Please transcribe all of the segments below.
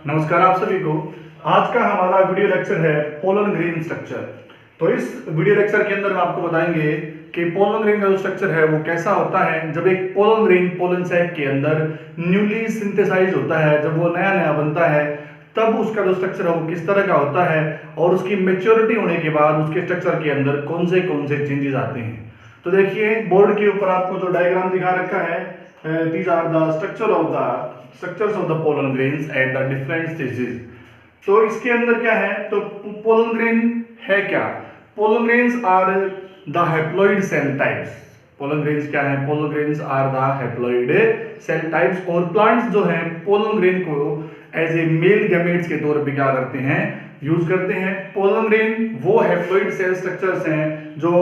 नमस्कार आप सभी को। आज का हमारा वीडियो लेक्चर है पोलन ग्रेन स्ट्रक्चर। तो इस वीडियो लेक्चर के अंदर हम आपको बताएंगे कि पोलन ग्रेन का जो स्ट्रक्चर है वो कैसा होता है जब एक पोलन ग्रेन पोलन सैक के अंदर न्यूली सिंथेसाइज होता है, जब वो नया नया बनता है तब उसका जो स्ट्रक्चर है वो किस तरह का होता है और उसकी मेच्योरिटी होने के बाद उसके स्ट्रक्चर के अंदर कौन से चेंजेस आते हैं। तो देखिए बोर्ड के ऊपर आपको जो डायग्राम दिखा रखा है, these are the structures of the pollen grains at the different stages। तो इसके अंदर क्या है, तो पोलन ग्रेन है क्या? Pollen grains are the haploid cell types. Pollen grains क्या है? Pollen grains are the haploid cell types. और प्लांट्स जो हैं पोलन ग्रेन को एज ए मेल गैमेट्स के तौर पे क्या करते हैं, यूज करते हैं। पोलन ग्रेन वो हैप्लॉइड सेल स्ट्रक्चर्स हैं जो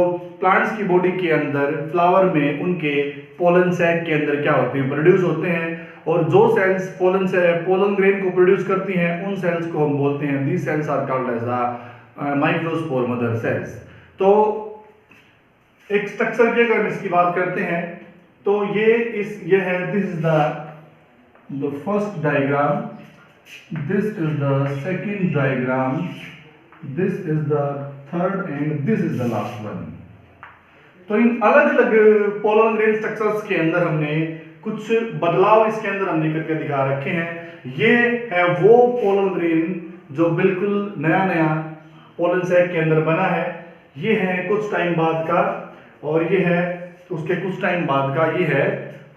प्लांट्स की बॉडी के अंदर फ्लावर में उनके पोलन सैक के अंदर क्या होते हैं, प्रोड्यूस होते हैं। और जो सेल्स पोलन ग्रेन को प्रोड्यूस करती हैं उन सेल्स को हम बोलते हैं these cells are called as the microspore mother cells. तो एक स्ट्रक्चर की अगर इसकी बात करते हैं तो ये है, this is the first diagram, this is the second diagram, this is the third and this is the last one। तो इन अलग अलग पोलन ग्रेन स्ट्रक्चर्स के अंदर हमने कुछ बदलाव इसके अंदर हमने करके दिखा रखे हैं। ये है वो पोलन ग्रेन जो बिल्कुल नया नया पोलन सैक के अंदर बना है, ये है कुछ टाइम बाद का, और ये है उसके कुछ टाइम बाद का, ये है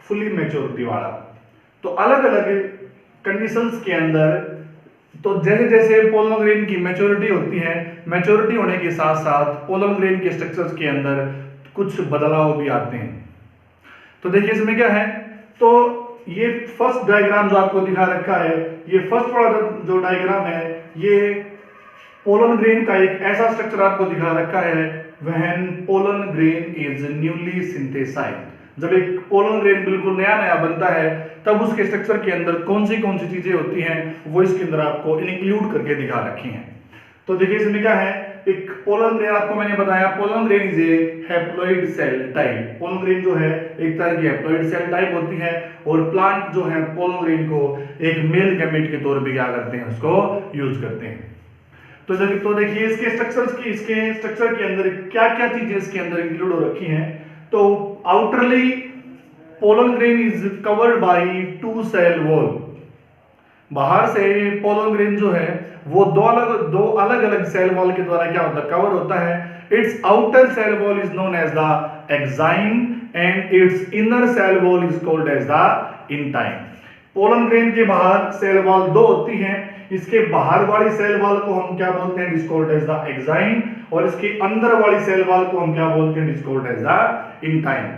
फुली मैच्योरिटी वाला। तो अलग अलग कंडीशंस के अंदर तो जैसे जैसे पोलन ग्रेन की मैच्योरिटी होती है, मैच्योरिटी होने के साथ साथ पोलन ग्रेन के स्ट्रक्चर्स के अंदर कुछ बदलाव भी आते हैं। तो देखिए इसमें क्या है, तो ये फर्स्ट डायग्राम जो आपको दिखा रखा है, ये फर्स्ट वाला जो डायग्राम है, ये पोलन ग्रेन का एक ऐसा स्ट्रक्चर आपको दिखा रखा है when pollen grain is newly synthesised. जब एक पोलन ग्रेन बिल्कुल नया नया बनता है तब उसके स्ट्रक्चर के अंदर कौन सी चीजें होती हैं वो इसके अंदर आपको इंक्लूड करके दिखा रखी हैं। तो देखिए इसमें क्या है, एक पोलन ग्रेन आपको मैंने बताया pollen grain is a haploid cell type. Pollen grain जो है एक तरह की हैप्लॉइड सेल टाइप होती है और प्लांट जो है पोलन ग्रेन को एक मेल गैमेट के तौर पे क्या करते हैं, उसको यूज करते हैं। तो देखिए इसके स्ट्रक्चर के अंदर क्या क्या चीजें इसके अंदर इंक्लूड हो रखी हैं। तो outerly pollen grain is covered by two cell wall. बाहर से पोलन ग्रेन जो है वो दो अलग अलग सेल वॉल के द्वारा क्या होता है, कवर होता है। Its outer cell wall is known as the exine and its inner cell wall is called as the intine. Pollen grain के बाहर सेल वॉल दो होती हैं, इसके बाहर वाली सेल वॉल को हम क्या बोलते हैं, it is called as the exine, और इसके अंदर वाली सेल वॉल को हम क्या बोलते हैं, it is called as the intine.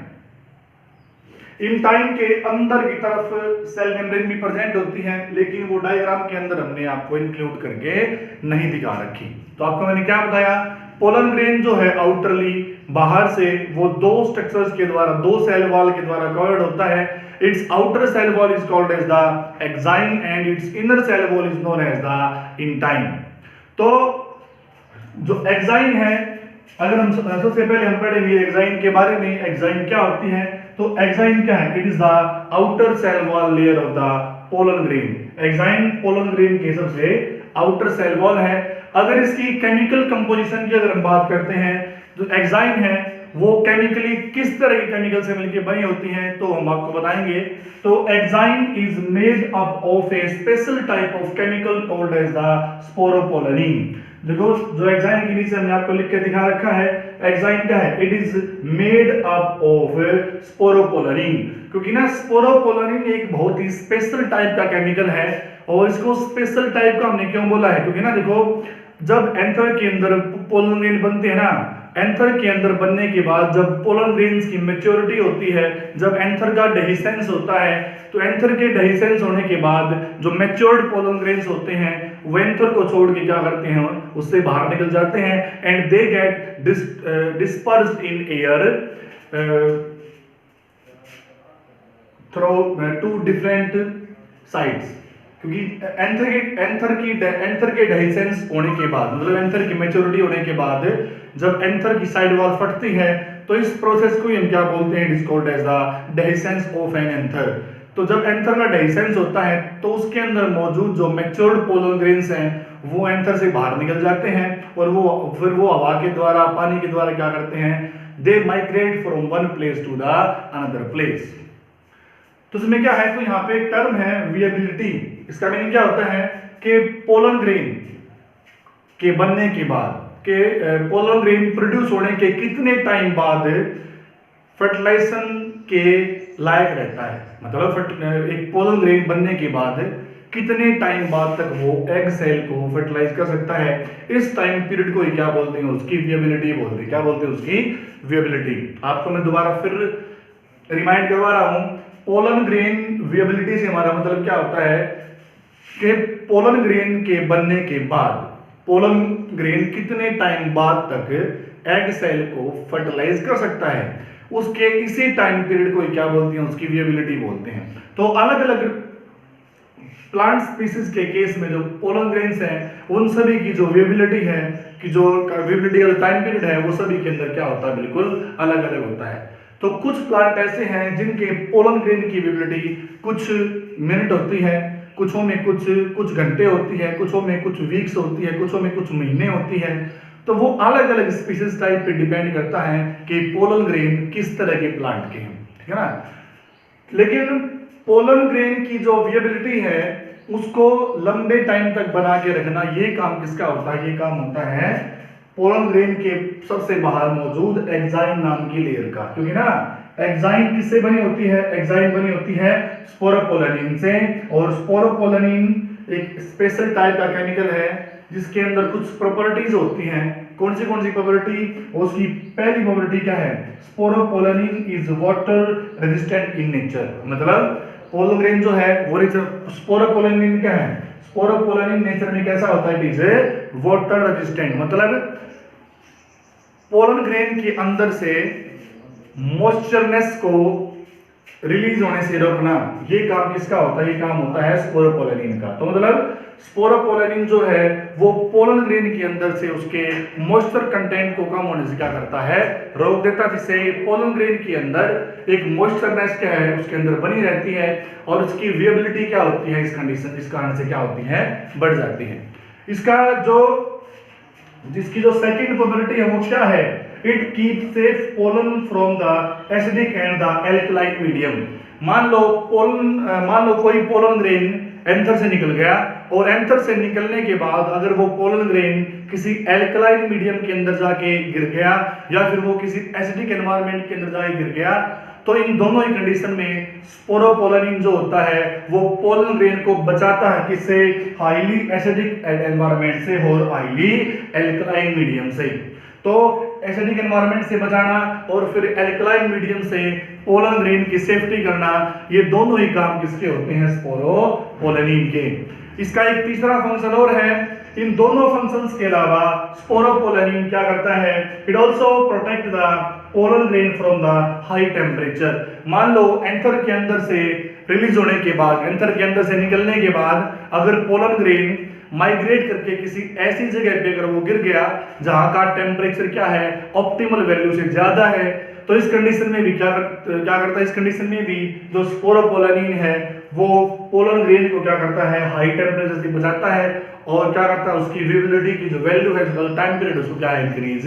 Intine के अंदर की तरफ सेल मेम्ब्रेन भी प्रेजेंट होती है, लेकिन वो डायग्राम के अंदर हमने आपको इंक्लूड करके नहीं दिखा रखी। तो आपको मैंने क्या बताया, पोलन ग्रेन जो है आउटरली बाहर से वो दो स्ट्रक्चर्स के द्वारा, दो सेल वॉल के द्वारा कवर्ड होता है। Its outer cell wall is called as the exine and its inner cell wall is known as the intine. तो जो एक्साइन है, अगर हम सबसे पहले हम पढ़ेंगे एक्साइन के बारे में, एक्साइन क्या होती है। तो एक्साइन क्या है, it is the outer cell wall layer of the pollen grain. Exine pollen grain के सबसे आउटर सेल वॉल है। अगर इसकी केमिकल कंपोजिशन की अगर हम बात करते हैं, जो एक्साइन है वो केमिकली किस तरह की केमिकल से मिलकर बनी होती हैं तो हम आपको बताएंगे। तो exine is made up of a special type of chemical called as the sporopollenin. देखो जो एक्साइन के नीचे हमने आपको लिख के दिखा रखा है, एक्साइन क्या है, it is made up of sporopollenin. क्योंकि ना स्पोरोपोलेनिन एक बहुत ही स्पेशल टाइप का केमिकल है, और इसको स्पेशल टाइप का हमने क्यों बोला है, क्योंकि ना देखो जब एंथर के अंदर पोलन ग्रेन बनते हैं ना, एंथर के अंदर बनने के बाद जब पोलन ग्रेन्स की मैच्योरिटी होती है, जब एंथर का डेहिसेंस होता है, तो एंथर के डेहिसेंस होने के बाद जो मैच्योर्ड पोलन ग्रेन्स होते हैं वो एंथर को छोड़ के क्या करते हैं, उससे बाहर निकल जाते हैं and they get dispersed in air through to different sides. क्योंकि एंथर के डेहिसेंस होने के बाद, मतलब एंथर की मैच्योरिटी होने के बाद जब एंथर की साइड वॉल फटती है तो इस प्रोसेस को हम क्या बोलते हैं, it is called as the dehiscence of an anther. तो जब एंथर का डेhiscence होता है तो उसके अंदर मौजूद जो मैच्योर्ड पोलन ग्रेन्स हैं वो एंथर से बाहर निकल जाते हैं और फिर वो हवा के द्वारा, पानी के द्वारा क्या करते हैं, they migrate from one place to the another place. तो इसमें क्या है, तो यहाँ पे एक टर्म है विएबिलिटी। इसका मीनिंग क्या होता है कि पोलन ग्रेन के बनने के बाद पोलन ग्रेन प्रोड्यूस होने के कितने टाइम बाद फर्टिलाइजेशन के लायक रहता है। मतलब एक पोलन ग्रेन बनने के बाद कितने टाइम बाद तक वो एग सेल को फर्टिलाइज कर सकता है, इस टाइम पीरियड को ही क्या बोलते हैं, उसकी विएबिलिटी बोलते हैं। क्या बोलते हैं, उसकी विएबिलिटी। आपको मैं दोबारा फिर रिमाइंड करवा रहा हूं, पोलन ग्रेन विएबिलिटी से हमारा मतलब क्या होता है कि पोलन ग्रेन के बनने के बाद पोलन ग्रेन कितने टाइम बाद तक एग सेल को फर्टिलाइज कर सकता है, उसके इसी टाइम पीरियड को क्या बोलते हैं, उसकी विएबिलिटी बोलते हैं। तो अलग अलग प्लांट स्पीसीज के केस में जो पोलन ग्रेन्स हैं उन सभी की जो विएबिलिटी है, कि जो विएबिलिटी का टाइम पीरियड है, वो सभी के अंदर क्या होता है, बिल्कुल अलग अलग होता है। तो कुछ प्लांट ऐसे हैं जिनके पोलन ग्रेन की विएबिलिटी कुछ मिनट होती है, कुछों में कुछ घंटे होती है, कुछों में कुछ वीक्स होती है, कुछों में कुछ महीने होती है। तो वो अलग अलग स्पीसीज टाइप पे डिपेंड करता है कि पोलन ग्रेन किस तरह के प्लांट के हैं, ठीक है ना। लेकिन पोलन ग्रेन की जो विएबिलिटी है उसको लंबे टाइम तक बना के रखना, ये काम किसका होता है, ये काम होता है पोलन ग्रेन के सबसे बाहर मौजूद एक्साइन नाम की लेयर का। क्योंकि ना एक्साइन किससे बनी होती है, एक्साइन बनी होती है स्पोरोपोलेनिन से, और स्पोरोपोलेनिन एक स्पेशल टाइप का केमिकल है जिसके अंदर कुछ प्रॉपर्टीज होती हैं। कौन सी प्रॉपर्टी, उसकी पहली प्रॉपर्टी क्या है, sporopollenin is water resistant in nature. मतलब पोलन ग्रेन जो है वो स्पोरोपोलेनिन क्या है, स्पोरोपोलेनिन नेचर में कैसा होता है, इट इज वाटर रेजिस्टेंट। मतलब पोलन ग्रेन के अंदर से मॉइस्चरनेस को रिलीज होने से रोकना, ये काम किसका होता है, ये काम होता है स्पोरोपोलेनिन का। तो मतलब स्पोरोपोलेनिन जो है वो पोलन ग्रेन के अंदर से उसके मॉइस्चर कंटेंट को कम होने से क्या करता है, रोक देता है, जिससे पोलन ग्रेन के अंदर एक मॉइस्चरनेस क्या है उसके अंदर बनी रहती है और उसकी विएबिलिटी क्या होती है, इस कारण से क्या होती है, बढ़ जाती है। जिसकी जो सेकंड प्रोबेबिलिटी है वो क्या है, it keeps safe pollen from the acidic and the alkaline medium. मान लो कोई पोलन ग्रेन एंथर से निकल गया और एंथर से निकलने के बाद अगर वो पोलन ग्रेन किसी एल्कलाइन मीडियम के अंदर जाके गिर गया या फिर वो किसी एसिडिक एनवायरनमेंट के अंदर जाके गिर गया, तो इन दोनों ही कंडीशन में स्पोरोपोलेनिन जो होता है वो पोलन ग्रेन को बचाता है, किससे, हाईली एसिडिक एनवायरनमेंट से और हाईली एल्कलाइन मीडियम से। तो एसिडिक एनवायरनमेंट से बचाना और फिर एल्कलाइन मीडियम से पोलन ग्रेन की सेफ्टी करना, ये दोनों ही काम किसके होते हैं, स्पोरोपोलेनिन के। इसका एक तीसरा फंक्शन और है, इन दोनों फंक्शंस के अलावा स्पोरोपोलेनिन क्या करता है, it also protect the pollen grain from the high temperature. मान लो एंथर के अंदर से रिलीज होने के बाद, एंथर के अंदर से निकलने के बाद अगर पोलन ग्रेन माइग्रेट करके किसी ऐसी जगह पे अगर वो गिर गया जहां का टेम्परेचर क्या है, ऑप्टिमल वैल्यू से ज्यादा है, तो इस कंडीशन में भी क्या करता है, इस कंडीशन में भी जो स्पोरोपोलेनिन है वो पोलन ग्रेन को क्या करता है, हाई टेम्परेचर से बचाता है और क्या करता है, उसकी विजिबिलिटी की जो वैल्यू है, जो टाइम पीरियड उसको क्या है, इंक्रीज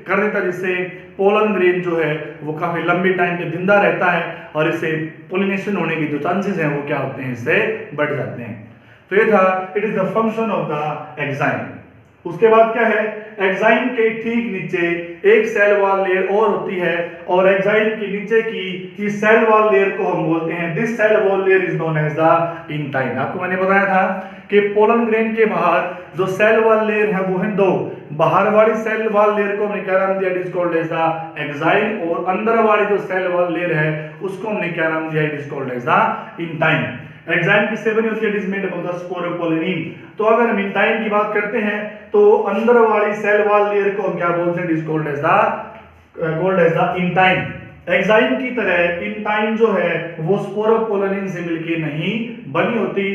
कर देता है, जिससे पोलन ग्रेन जो है वो काफी लंबे टाइम पे जिंदा रहता है और इससे पोलिनेशन होने की जो चांसेस हैं वो क्या होते हैं, इससे बढ़ जाते हैं। तो ये था, it is the function of the exine. उसके बाद क्या है, एक्साइन के ठीक नीचे एक सेल वॉल लेयर और होती है और एक्साइन के नीचे की इस सेल वॉल लेयर को हम बोलते हैं, this cell wall layer is known as the intine. आपको मैंने बताया था कि पोलन ग्रेन के बाहर जो सेल वॉल लेयर है वो है दो, बाहर वाली सेल वॉल लेयर को हमने क्या नाम दिया, it is called as the exine, और अंदर वाली जो सेल वॉल लेयर है उसको हमने क्या नाम दिया, it is called as the intine. Exine किससे बनी होती है, it is made up of the sporopollenin. तो अगर हम इंटाइन की बात करते हैं तो अंदर वाली सेल वॉल लेयर को हम क्या बोलते हैं, it is called as the intine. Exine की तरह इंटाइन जो है वो स्पोरोपोलेनिन से मिलके नहीं बनी होती,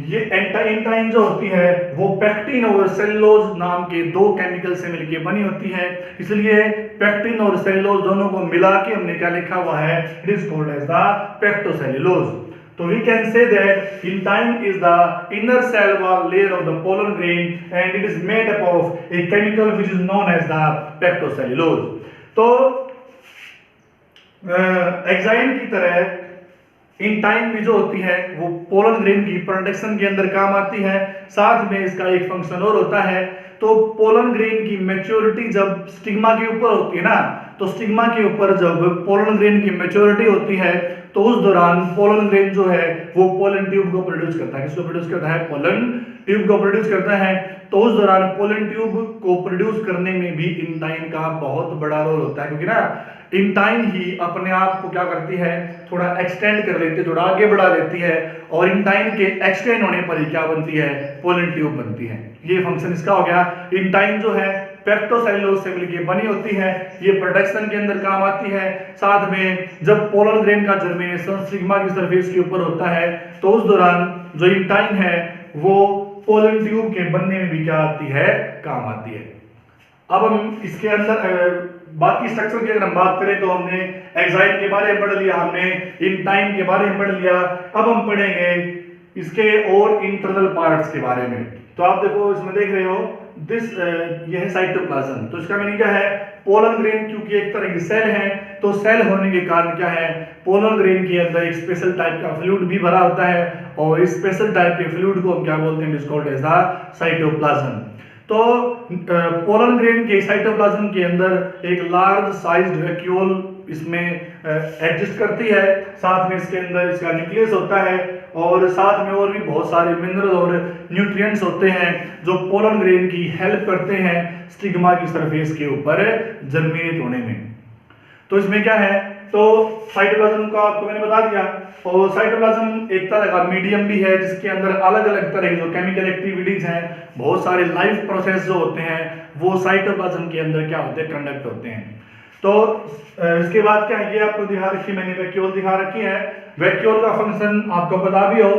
ये इंटाइन जो होती है वो पेक्टिन और सेलुलोज नाम के दो केमिकल से मिलके बनी होती है, इसलिए पेक्टिन और सेलुलोज दोनों को मिला के हमने क्या लिखा हुआ है, it is called as the pectocellulose. तो we can say that intine is the inner cell wall layer of the pollen grain and it is made up of a chemical which is known as the पेप्टोसेल्यूलोज। तो exine की तरह intine भी जो होती है वो pollen grain की production के अंदर काम आती है, साथ में इसका एक फंक्शन और होता है। तो पोलन ग्रेन की मैच्योरिटी जब स्टिग्मा के ऊपर होती है ना, तो स्टिग्मा के ऊपर जब पोलन ग्रेन की मैच्योरिटी होती है तो उस दौरान पोलन ग्रेन जो है वो पोलन ट्यूब को प्रोड्यूस करता है। किसको प्रोड्यूस करता है? पोलन ट्यूब को प्रोड्यूस करता है। तो उस दौरान पोलन ट्यूब को प्रोड्यूस करने में भी इंटाइन का बहुत बड़ा रोल होता है, क्योंकि ना इंटाइन ही अपने आप को क्या करती है, थोड़ा एक्सटेंड कर लेती है, थोड़ा आगे बढ़ा लेती है, और इंटाइन के एक्सटेंड होने पर ही क्या बनती है? पोलन ट्यूब बनती है। ये फंक्शन इसका हो गया। इंटाइन जो है पेप्टोसेल्यूलोज से मिलकर बनी होती है, ये प्रोडक्शन के अंदर काम आती है। साथ में जब पोलन ग्रेन का जर्मिनेशन स्टिग्मा की सरफेस के ऊपर होता है तो उस दौरान जो इंटाइन है वो पोलन ट्यूब के बनने में भी क्या आती है? काम आती है। अब हम इसके अंदर बाकी स्ट्रक्चर की अगर हम बात करें तो हमने एक्साइन के बारे में पढ़ लिया, हमने इंटाइन के बारे में पढ़ लिया। अब हम पढ़ेंगे इसके और इंटरनल पार्ट्स के बारे में। तो आप देखो इसमें देख रहे हो यह है साइटोप्लाज्म। तो इसका मीनिंग क्या है? पोलन ग्रेन क्योंकि एक तरह की सेल है, तो सेल होने के कारण क्या है, पोलन ग्रेन के अंदर एक स्पेशल टाइप का फ्लूइड भी भरा होता है, और इस स्पेशल टाइप के फ्लूइड को हम क्या बोलते हैं? It is called as the cytoplasm. तो पोलन ग्रेन के साइटोप्लाज्म के अंदर एक लार्ज साइज्ड वैक्यूल इसमें एग्जिस्ट करती है, साथ में इसके अंदर इसका न्यूक्लियस होता है, और साथ में और भी बहुत सारे मिनरल और न्यूट्रिएंट्स होते हैं जो पोलन ग्रेन की हेल्प करते हैं स्टिग्मा की सरफेस के ऊपर जर्मिनेट होने में। तो इसमें क्या है, तो साइटोप्लाज्म का आपको मैंने बता दिया, और साइटोप्लाज्म एक तरह का मीडियम भी है जिसके अंदर अलग अलग तरह की जो केमिकल एक्टिविटीज हैं, बहुत सारे लाइफ प्रोसेस जो होते हैं वो साइटोप्लाज्म के अंदर क्या होते हैं? कंडक्ट होते हैं। तो इसके बाद क्या है, ये आपको दिखा रखी मैंने वैक्यूल दिखा रखी है। वैक्यूल का फंक्शन आपको पता भी हो,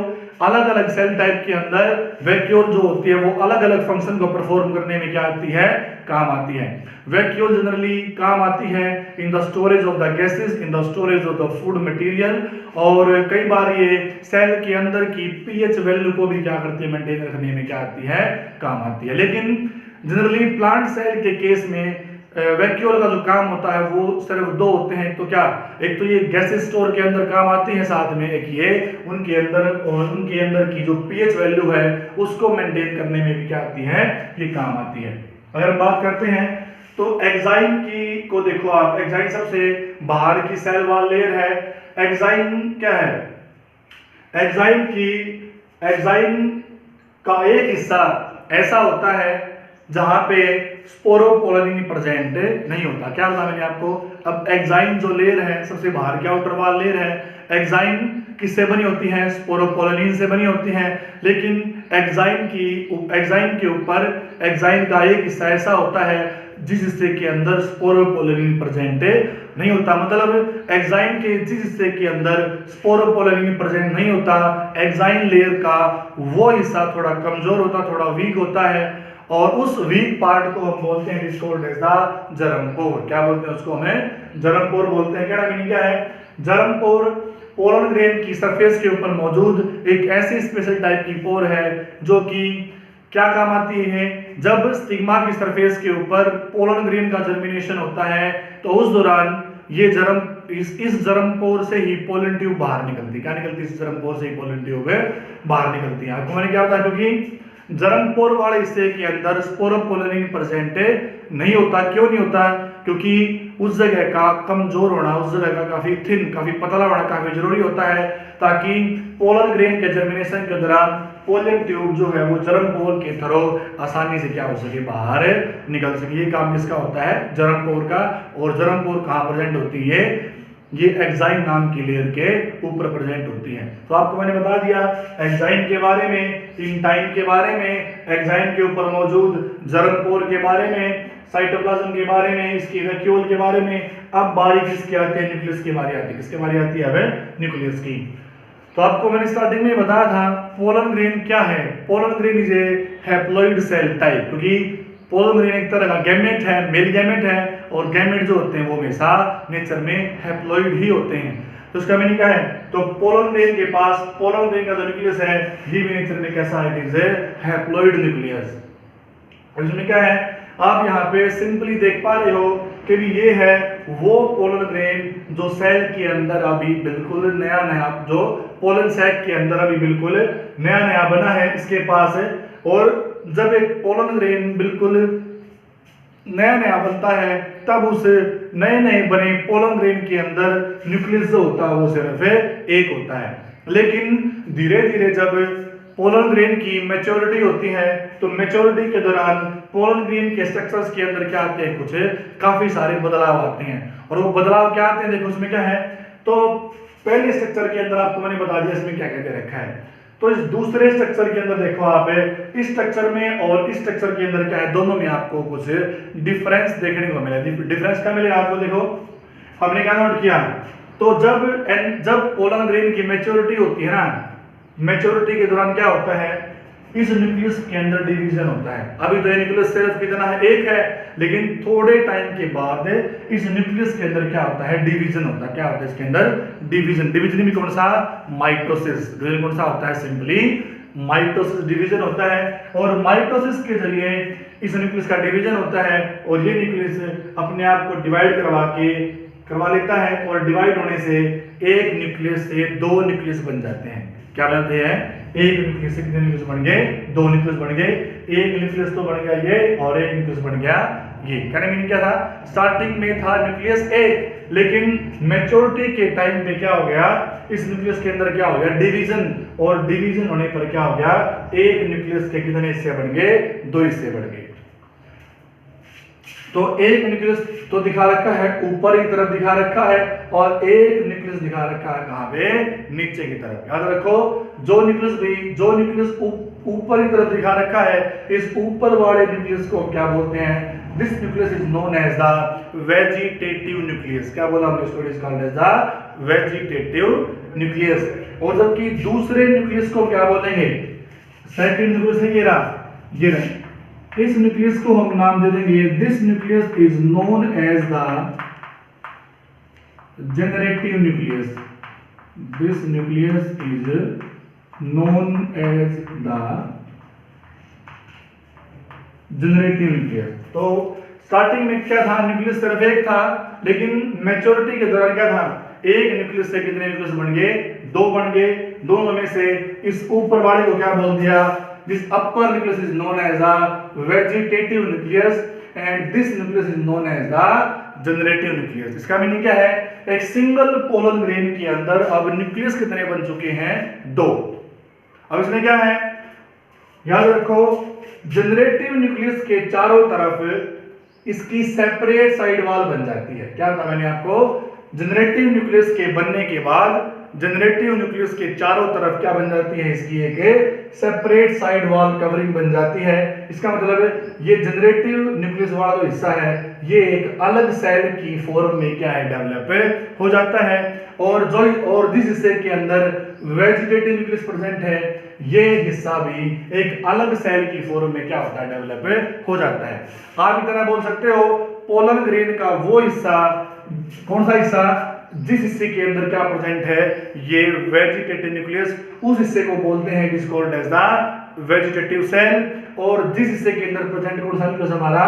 अलग अलग सेल टाइप के अंदर वैक्यूल जो होती है वो अलग अलग फंक्शन को परफॉर्म करने में क्या आती है? काम आती है। वैक्यूल जनरली काम आती है in the storage of the gases, in the storage of the food material, और कई बार ये सेल के अंदर की पीएच वैल्यू को भी क्या करती है? मेंटेन रखने में क्या आती है? काम आती है। लेकिन जनरली प्लांट सेल के केस में वैक्यूल का जो काम होता है वो सिर्फ दो होते हैं। तो क्या, एक तो ये गैसेस स्टोर के अंदर काम आती है, साथ में एक ये उनके अंदर की जो पीएच वैल्यू है उसको मेंटेन करने में भी क्या आती है? ये काम आती है। अगर बात करते हैं तो एक्साइन की को देखो आप, एक्साइन सबसे बाहर की सेल वाल लेयर है। एक्साइन क्या है? एक्साइन का एक हिस्सा ऐसा होता है जहां पे स्पोरोपोलिन प्रेजेंट नहीं होता। क्या बताया मैंने आपको? अब एक्साइन जो लेयर है सबसे बाहर की आउटर वॉल लेयर है, एक्साइन किससे बनी होती है? स्पोरोपोलिन से बनी होती है। लेकिन एक्साइन के ऊपर एक्साइन का एक हिस्सा ऐसा होता है जिस हिस्से के अंदर स्पोरोपोलिन प्रेजेंट नहीं होता। मतलब एक्साइन के जिस हिस्से के अंदर स्पोरोपोलिन प्रेजेंट नहीं होता, एक्साइन लेयर का वो हिस्सा थोड़ा कमजोर होता, थोड़ा वीक होता है, और उस वीक पार्ट को हम बोलते हैं जर्मपोर। क्या बोलते हैं उसको? हमें जर्मपोर बोलते हैं। क्या मीनिंग क्या है? जर्मपोर पोलन ग्रेन की सरफेस के ऊपर मौजूद एक ऐसी स्पेशल टाइप की पोर है जो कि क्या काम आती है? जब स्टिग्मा की सरफेस के ऊपर पोलन ग्रेन का जर्मिनेशन होता है तो उस दौरान ये इस जर्मपोर से ही पोलन ट्यूब बाहर निकलती है। क्या निकलती है? इस जर्मपोर से ही पोलन ट्यूब बाहर निकलती है। आपको मैंने क्या बताया? क्योंकि जर्मपोर वाले हिस्से के अंदर स्पोरोपोलिन प्रेजेंट नहीं होता। क्यों नहीं होता? क्योंकि उस जगह का कमजोर होना, उस जगह का काफी थिन, काफी पतला होना काफी जरूरी होता है, ताकि पोलन ग्रेन के जर्मिनेशन के दौरान पोलन ट्यूब जो है वो जर्मपोर के थ्रू आसानी से क्या हो सके? बाहर निकल सके। ये काम किसका होता है? जर्मपोर का। और जर्मपोर कहाँ प्रेजेंट होती है? ये एक्साइन नाम की लेयर के ऊपर प्रेजेंट होती है। तो आपको मैंने बता दिया एक्साइन के बारे में, इंटाइन के बारे में, एक्साइन के ऊपर मौजूद जर्मपोर के बारे में, साइटोप्लाज्म के बारे में, इसकी वैक्यूल के बारे में। अब बारी किसकी आती है? न्यूक्लियस की बारी आती है। किसकी बारी आती है? अब न्यूक्लियस की। तो आपको मैंने स्टार्टिंग में बताया था पोलन ग्रेन क्या है। Pollen grain is a haploid cell type, क्योंकि पोलन ग्रेन एक तरह का गैमेट है, मेल गैमेट है, और गैमेट जो होते हैं वो हमेशा नेचर में हैप्लॉइड ही होते हैं। तो उसका मीनिंग क्या है, तो पोलन ग्रेन के पास पोलन ग्रेन का जो न्यूक्लियस है ये भी नेचर में कैसा है, it is a haploid nucleus. इसमें क्या है, आप यहाँ पे सिंपली देख पा रहे हो कि ये है वो पोलन ग्रेन जो सेल के अंदर अभी बिल्कुल नया नया, जो पोलन सैक के अंदर अभी बिल्कुल नया नया बना है इसके पास है। और जब एक पोलन ग्रेन बिल्कुल नया नया बनता है तब उस नए नए बने पोलन ग्रेन के अंदर न्यूक्लियस जो होता है वो सिर्फ एक होता है। लेकिन धीरे धीरे जब पोलन ग्रेन की मैच्योरिटी होती है तो मैच्योरिटी के दौरान पोलन ग्रेन के स्ट्रक्चर्स के अंदर क्या आते हैं, कुछ काफी सारे बदलाव आते हैं। और वो बदलाव क्या आते हैं, देखो उसमें क्या है, तो पहले स्ट्रक्चर के अंदर आपको मैंने बता दिया इसमें क्या क्या दे रखा है। तो इस दूसरे स्ट्रक्चर के अंदर देखो आप, इस स्ट्रक्चर में और इस स्ट्रक्चर के अंदर क्या है, दोनों में आपको कुछ डिफरेंस देखने को मिला। डिफरेंस क्या मिलेगा आपको, देखो हमने क्या नोट किया, तो जब पोलन ग्रेन की मैच्योरिटी होती है ना, मैच्योरिटी के दौरान क्या होता है, इस न्यूक्लियस के अंदर डिवीजन होता है। अभी तो ये न्यूक्लियस सिर्फ कितना है, एक है, लेकिन थोड़े टाइम के बाद इस न्यूक्लियस के अंदर क्या होता है, डिवीजन होता है। क्या होता है इसके अंदर, डिवीजन। डिवीजन भी कौन सा, माइटोसिस। डिवीजन कौन सा होता है, सिंपली माइटोसिस डिवीजन होता है। और माइटोसिस के जरिए इस न्यूक्लियस का डिवीजन होता है और ये न्यूक्लियस अपने आप को डिवाइड करवा लेता है और डिवाइड होने से एक न्यूक्लियस से दो न्यूक्लियस बन जाते हैं। क्या बनते हैं, एक न्यूक्लियस से कितने न्यूक्लियस बन गए, दो न्यूक्लियस बन गए। एक न्यूक्लियस तो बन गया ये और एक न्यूक्लियस बन गया ये। कहने मीनिंग क्या था, स्टार्टिंग में था न्यूक्लियस एक, लेकिन मैच्योरिटी के टाइम पे क्या हो गया, इस न्यूक्लियस के अंदर क्या हो गया, डिवीजन। और डिवीजन होने पर क्या हो गया, एक न्यूक्लियस के कितने हिस्से बन गए, दो हिस्से बन गए। तो एक न्यूक्लियस तो दिखा रखा है ऊपर की तरफ दिखा रखा है और एक न्यूक्लियस दिखा रखा है कहां पे, नीचे की तरफ। याद रखो, जो न्यूक्लियस ऊपर की तरफ दिखा रखा है, इस ऊपर वाले न्यूक्लियस को क्या बोलते हैं, this nucleus is known as the vegetative nucleus. क्या बोला हमने इसको, it is called as the vegetative nucleus. और जबकि दूसरे न्यूक्लियस को क्या बोलेंगे, सेकंड न्यूक्लियस है ये रहा। इस न्यूक्लियस को हम नाम दे देंगे, this nucleus is known as the generative nucleus. This nucleus is known as the generative nucleus. तो स्टार्टिंग में क्या था, न्यूक्लियस सिर्फ एक था, लेकिन मैच्योरिटी के दौरान क्या था, एक न्यूक्लियस से कितने न्यूक्लियस बन गए, दो बन गए। दोनों में से इस ऊपर वाले को क्या बोल दिया, this upper nucleus is known as the vegetative nucleus and this nucleus is known as the generative nucleus। इसका मीनिंग क्या है, एक सिंगल पोलन ग्रेन के अंदर अब न्यूक्लियस कितने बन चुके हैं, दो। अब इसमें क्या है, याद रखो, जनरेटिव न्यूक्लियस के चारों तरफ इसकी सेपरेट साइड वॉल बन जाती है। क्या बताया मैंने आपको, जनरेटिव न्यूक्लियस के बनने के बाद जनरेटिव न्यूक्लियस के चारों तरफ क्या बन जाती है, इसकी एक सेपरेट साइड वॉल कवरिंग बन जाती है। इसका मतलब ये जनरेटिव न्यूक्लियस वाला जो हिस्सा है ये एक अलग सेल की फॉर्म में क्या है, डेवलप हो जाता है। और जिस हिस्से के अंदर वेजिटेटिव न्यूक्लियस प्रेजेंट है ये हिस्सा भी एक अलग सेल की फॉर्म में क्या होता है, डेवलप हो जाता है। आप इतना बोल सकते हो, पोलन ग्रेन का वो हिस्सा, कौन सा हिस्सा, जिस हिस्से के अंदर क्या प्रेजेंट है ये वेजिटेटिव न्यूक्लियस, उस हिस्से को बोलते हैं, it is called as the vegetative cell. और जिस हिस्से के अंदर प्रेजेंट कौन सा न्यूक्लियस हमारा,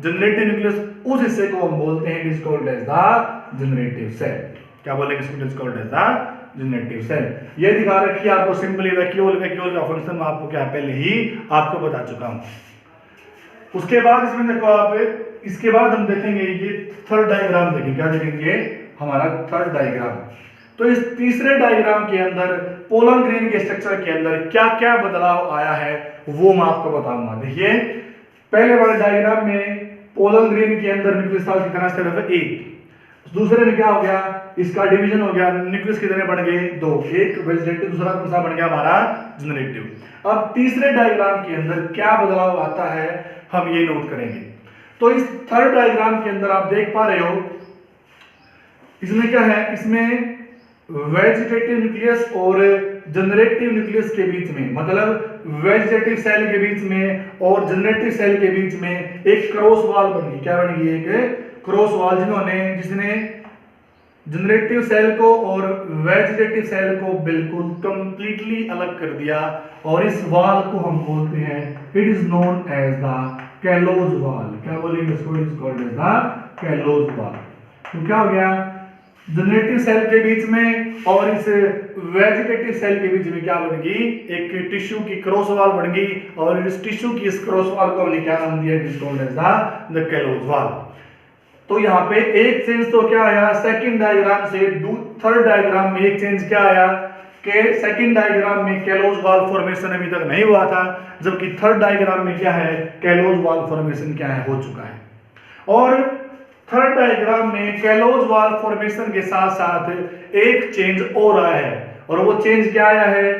जनरेटिव न्यूक्लियस, उस हिस्से को हम बोलते हैं, it is called as the generative cell. क्या बोलेंगे, it is called as the generative cell. ये दिखा रखी है आपको सिंपली, वैक्यूल का फंक्शन मैं आपको क्या पहले ही आपको बता चुका हूं। उसके बाद इसमें देखो आप, इसके बाद हम देखेंगे ये थर्ड डायग्राम देखेंगे। क्या देखेंगे, हमारा थर्ड डायग्राम। तो इस तीसरे डायग्राम के अंदर पोलन ग्रेन के स्ट्रक्चर के अंदर क्या क्या बदलाव आया है वो मैं आपको बताऊंगा। देखिए, पहले वाले डायग्राम में पोलन ग्रेन के अंदर न्यूक्लियस था कितना, सिर्फ एक। दूसरे में क्या हो गया, इसका डिवीजन हो गया, न्यूक्लियस कितने बन गए, दो। एक वेजिटेटिव, दूसरा कौन सा बन गया, हमारा जनरेटिव। अब तीसरे डायग्राम के अंदर क्या बदलाव आता है हम ये नोट करेंगे। तो इस थर्ड डायग्राम के अंदर आप देख पा रहे हो, इसमें क्या है, इसमें वेजिटेटिव न्यूक्लियस और जनरेटिव न्यूक्लियस के बीच में, मतलब वेजिटेटिव सेल के बीच में और जनरेटिव सेल के बीच में एक क्रॉस वॉल बन गई। क्या बन गई, एक क्रॉस वॉल, जिसने जनरेटिव सेल को और वेजिटेटिव सेल को बिल्कुल कंप्लीटली अलग कर दिया, और इस वाल को हम बोलते हैं, it is known as the callose wall. क्या बोलेंगे इसको? It is called as the callose wall. तो क्या हो गया? जनरेटिव सेल के बीच में और इस वेजिटेटिव सेल के बीच में क्या बन गई? एक टिश्यू की क्रॉस वाल बन गई, और इस टिश्यू की इस क्रॉस वाल को हमने क्या नाम दिया? It is called as the callose wall. तो यहाँ पे एक चेंज तो क्या आया सेकंड डायग्राम से थर्ड डायग्राम में? एक चेंज क्या आया कि सेकंड डायग्राम में कैलोज वाल फॉर्मेशन अभी तक नहीं हुआ था, जबकि थर्ड डायग्राम में क्या है? कैलोज वाल फॉर्मेशन क्या है? हो चुका है। और थर्ड डायग्राम में कैलोज वाल फॉर्मेशन के साथ साथ एक चेंज और आया है, और वो चेंज क्या आया है?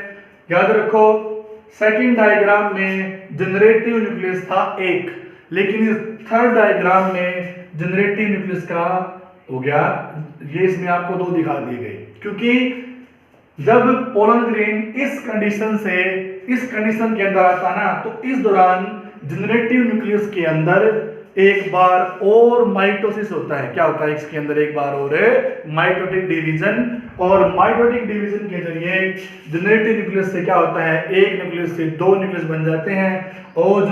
याद रखो, सेकंड डायग्राम में जनरेटिव न्यूक्लियस था एक, लेकिन इस थर्ड डायग्राम में जनरेटिव न्यूक्लियस का हो गया, ये इसमें आपको दो दिखा दिए गए, क्योंकि जब पोलन ग्रेन इस कंडीशन से इस कंडीशन के अंदर आता ना, तो इस दौरान जनरेटिव न्यूक्लियस के अंदर एक बार और माइटोसिस होता है। क्या होता है? इसके अंदर एक बार और माइटोटिक डिवीजन, और माइटोटिक डिवीजन के जरिए जनरेटिव न्यूक्लियस से क्या होता है? एक न्यूक्लियस से दो न्यूक्लियस बन जाते हैं, और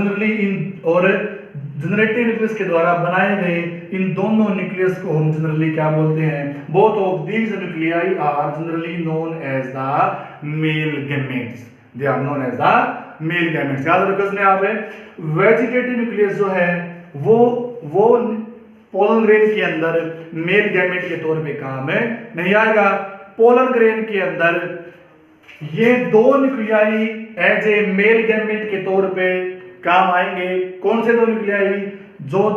जनरेटिव न्यूक्लियस के द्वारा बनाए गए इन दोनों न्यूक्लियस को हम जनरली क्या बोलते हैं? Both of these nuclei are generally known as the male gametes. They are known as the male gametes. याद रखो इसमें आप वेजिटेटिव न्यूक्लियस जो है वो पोलन ग्रेन के अंदर मेल गैमेट के तौर पे काम है नहीं आएगा। पोलन ग्रेन के अंदर ये दो nuclei as a male gamete के तौर पे काम आएंगे। कौन से दो न्यूक्लियाई? जो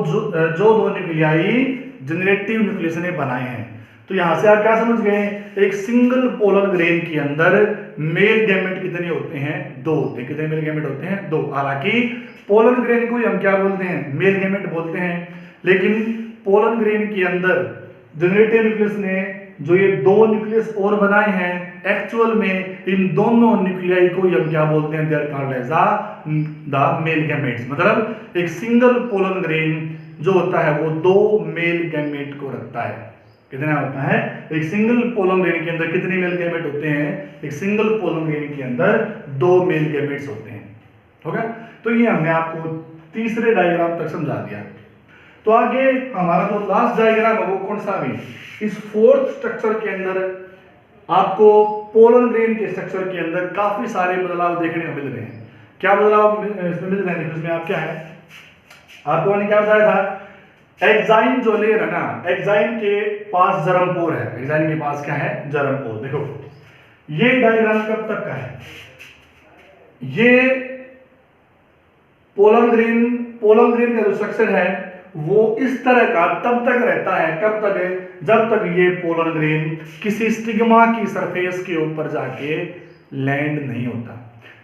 दो न्यूक्लियाई जनरेटिव न्यूक्लियस ने बनाए हैं। तो यहां से आप क्या समझ गए? एक सिंगल पोलन ग्रेन के अंदर मेल गैमेट कितने होते हैं? दो होते हैं। कितने मेल गैमेट होते हैं? दो। हालांकि पोलन ग्रेन को हम क्या बोलते हैं? मेल गैमेट बोलते हैं, लेकिन पोलन ग्रेन के अंदर जनरेटिव न्यूक्लियस ने जो ये दो न्यूक्लियस और बनाए हैं, एक्चुअल में इन दोनों न्यूक्लियाई को हम क्या बोलते हैं? They are called as the male gametes. मतलब एक सिंगल पोलन ग्रेन जो होता है वो दो मेल गैमेट को रखता है। कितना होता है? एक सिंगल पोलन ग्रेन के अंदर कितने मेल गैमेट होते हैं? एक सिंगल पोलन ग्रेन के अंदर दो मेल गैमेट्स होते हैं। हो गया? तो ये हमने आपको तीसरे डायग्राम तक समझा दिया। तो आगे हमारा जो लास्ट डायग्राम है वो कौन सा? भी इस फोर्थ स्ट्रक्चर के अंदर आपको पोलन ग्रेन के स्ट्रक्चर के अंदर काफी सारे बदलाव देखने को मिल रहे हैं। क्या बदलाव इसमें मिल रहे हैं? इसमें आप क्या है, आपको मैंने क्या बताया था? एक्साइन जो लेयर है ना, एक्साइन के पास जर्म पोर है। एक्साइन के पास क्या है? जर्म पोर। देखो ये डायग्राम कब तक का है? ये पोलन ग्रेन का जो स्ट्रक्चर है वो इस तरह का तब तक रहता है, कब तक है? जब तक ये पोलन ग्रेन किसी स्टिग्मा की सरफेस के ऊपर जाके लैंड नहीं होता।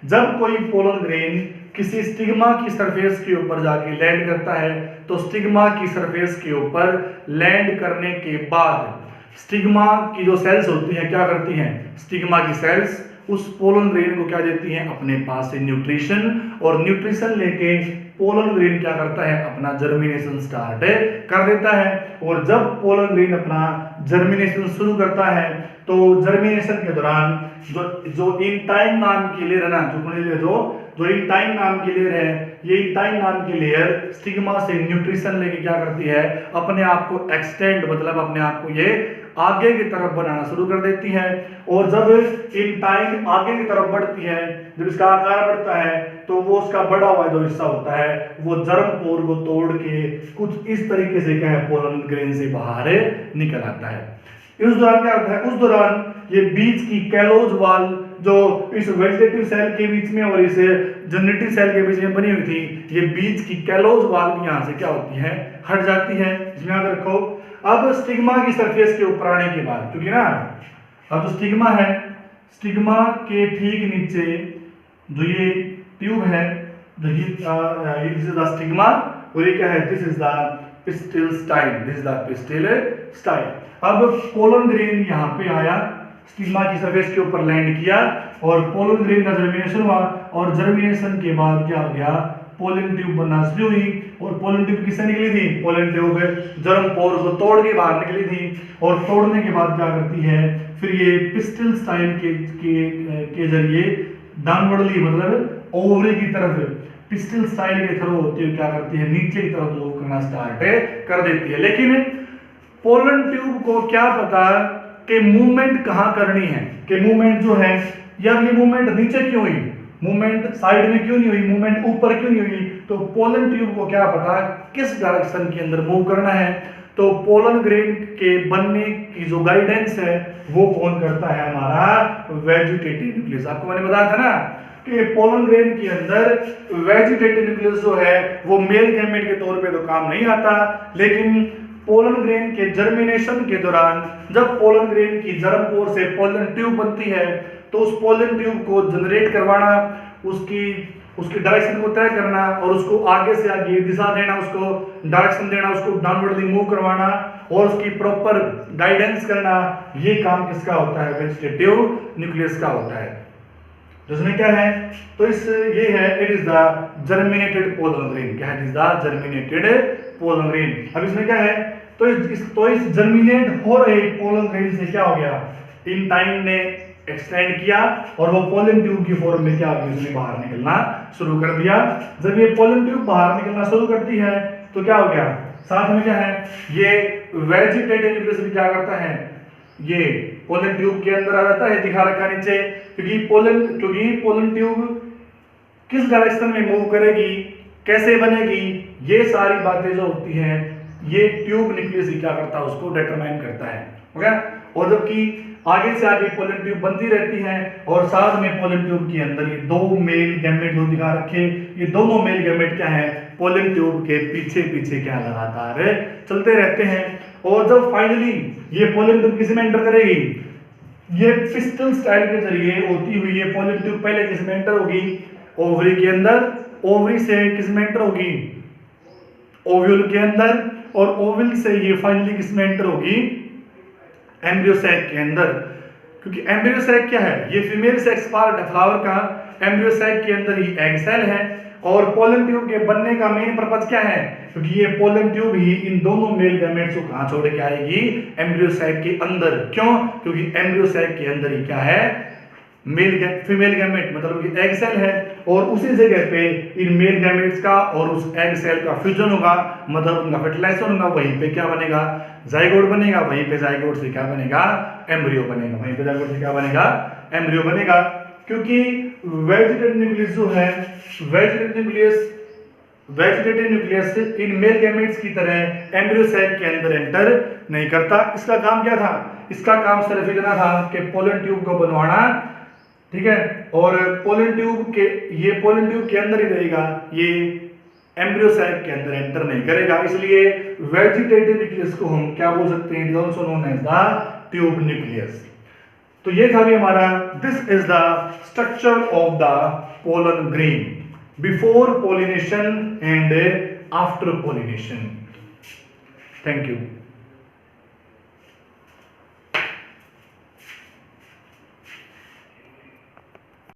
जब कोई पोलन ग्रेन किसी स्टिग्मा की सरफेस के ऊपर जाके लैंड करता है, तो स्टिग्मा की सरफेस के ऊपर लैंड करने के बाद स्टिग्मा की जो सेल्स होती हैं क्या करती हैं? स्टिग्मा की सेल्स उस पोलन ग्रेन को क्या देती हैं? अपने पास से न्यूट्रिशन, और न्यूट्रिशन लेके पोलन ग्रेन क्या करता है? अपना जर्मिनेशन स्टार्ट कर देता है। और जब पोलन ग्रेन अपना जर्मिनेशन शुरू करता है, तो जर्मिनेशन के दौरान जो इंटाइन नाम की लेयर है ना, जो इंटाइन नाम की लेयर है, ये इंटाइन नाम की लेयर स्टिग्मा से न्यूट्रिशन लेके क्या करती है? अपने आप को एक्सटेंड, मतलब अपने आप को ये आगे की तरफ बनाना शुरू कर देती है। और जब इंटाइन आगे की तरफ बढ़ती है, जब इसका आकार बढ़ता है, तो वो उसका बड़ा हुआ जो हिस्सा होता है वो जर्म पोर को तोड़ के कुछ इस तरीके से क्या है? पोलन ग्रेन से बाहर निकल आता है। इस दौरान क्या होता है? उस दौरान ये बीच की कैलोज वाल जो इस वेजिटेटिव सेल के बीच में और इस जनरेटिव सेल के बीच में बनी हुई थी, ये बीच की कैलोज वाल भी यहाँ से क्या होती है? हट जाती है। इसमें याद रखो, अब स्टिग्मा की सरफेस के ऊपर आने के बाद, क्योंकि ना अब जो स्टिग्मा है, स्टिग्मा के ठीक नीचे जो ये ट्यूब है, दिस इज द स्टिग्मा, और ये क्या है? This is the pistil style. This is the pistil style. अब पोलन ग्रेन यहाँ पे आया, स्टिग्मा की सरफेस के ऊपर लैंड किया, और पोलन ग्रेन का जर्मिनेशन हुआ, और जर्मिनेशन के बाद क्या हो गया? पोलन ट्यूब बनना शुरू हुई। और पोलन ट्यूब किससे निकली थी? पोलन ट्यूब जर्म पोर को तोड़ के बाहर निकली थी। और तोड़ने के बाद क्या करती है, फिर ये पिस्टल स्टाइल के जरिए डाउनवर्डली मतलब ओवरी की तरफ पिस्टल स्टाइल के थ्रू होती है क्या करती है, नीचे की तरफ मूव करना स्टार्ट कर देती है। लेकिन पोलन ट्यूब को क्या पता कि मूवमेंट कहाँ करनी है, कि मूवमेंट जो है या ये मूवमेंट नीचे क्यों हुई, मूवमेंट साइड में क्यों नहीं हुई, मूवमेंट ऊपर क्यों नहीं हुई। तो पोलन ट्यूब को क्या पता किस डायरेक्शन के अंदर मूव करना है। तो पोलन ग्रेन के बनने की जो गाइडेंस है वो कौन करता है? हमारा वेजिटेटिव न्यूक्लियस। आपको मैंने बताया था ना कि पोलन ग्रेन के अंदर वेजिटेटिव न्यूक्लियस जो है वो मेल गैमेट के तौर पे तो काम नहीं आता, लेकिन पोलन ग्रेन के जर्मिनेशन के दौरान जब पोलन ग्रेन की जर्म पोर से पोलन ट्यूब बनती है तो उस पोलन ट्यूब को जनरेट करवाना, उसकी डायरेक्शन को तय करना और उसको आगे से आगे दिशा देना, उसको डायरेक्शन देना, उसको डाउनवर्डली मूव करवाना और उसकी प्रॉपर गाइडेंस करना, ये काम किसका होता है? वेजिटेटिव न्यूक्लियस का होता है। जिसमें क्या है, तो इस ये है it is the germinated pollen grain. क्या है? It is the germinated pollen grain. अब इसमें क्या है, तो इस जर्मिनेट हो रहे पोलन ग्रेन से क्या हो गया, इन टाइम ने एक्सटेंड किया और वो पोलन ट्यूब की फॉर्म में क्या हो, उसने बाहर निकलना शुरू कर दिया। जब ये पोलन ट्यूब बाहर निकलना शुरू करती है तो क्या हो गया, साथ में क्या है, ये वेजिटेटिव न्यूक्लियस भी क्या करता है, ये पोलन ट्यूब के अंदर आ जाता है, दिखा रखा नीचे, क्योंकि पोलन ट्यूब किस डायरेक्शन में मूव करेगी, कैसे बनेगी, ये सारी बातें जो होती हैं ये ट्यूब न्यूक्लियस क्या करता है, उसको डिटरमाइन करता है। ओके, और जबकि आगे से आगे पोलन ट्यूब बनती रहती है और साथ में पोलन ट्यूब के अंदर ये दो मेल गैमेट जो दिखा रखे, ये दोनों मेल गैमेट क्या है, पोलन ट्यूब के पीछे पीछे क्या लगातार चलते रहते हैं। और जब फाइनली ये पोलन ट्यूब किस में एंटर करेगी, ये पिस्टल स्टाइल के जरिए होती हुई ये पोलन ट्यूब पहले किस में एंटर होगी, ओवरी के अंदर, ओवरी से किस में एंटर होगी, ओव्यूल के अंदर, और ओव्यूल से ये फाइनली किस में एंटर होगी, एम्ब्रियो सैक के अंदर। क्योंकि एम्ब्रियो सैक क्या है, ये फीमेल सेक्स पार्ट है फ्लावर का, एम्ब्रियो सैक के अंदर ही एग सेल है। और पोलन ट्यूब के बनने का मेन पर्पस क्या है, क्योंकि ये पोलन ट्यूब ही इन दोनों मेल गैमेट्स को कहां छोड़ के आएगी, एम्ब्रियो सैक के अंदर। क्यों? क्योंकि एम्ब्रियो सैक के अंदर ही क्या है, फीमेल गैमेट मतलब कि एग सेल है, और उसी जगह पे इन मेल गैमेट्स का और उस एग सेल का फ्यूजन होगा, मतलब उनका फर्टिलाइजेशन होगा, वहीं पे क्या बनेगा, जाइगोट बनेगा, वहीं पे जाइगोट से क्या बनेगा, एम्ब्रियो बनेगा, वहीं पे जाइगोट से क्या बनेगा, एम्ब्रियो बनेगा। क्योंकि वेजिटेटिव न्यूक्लियस जो है, vegetative nucleus in male gametes की तरह एम्ब्रियो सैक के अंदर एंटर नहीं करता। इसका काम क्या था, इसका काम सिर्फ इतना था कि पोलन ट्यूब को बनवाना, ठीक है, और पोलन ट्यूब के अंदर ही रहेगा, ये एम्ब्रियो सैक के अंदर एंटर नहीं करेगा। इसलिए वेजिटेटिव न्यूक्लियस को हम क्या बोल सकते हैं, also known as the tube nucleus. तो ये था भी हमारा, this is the structure of the pollen grain before pollination and after pollination. Thank you.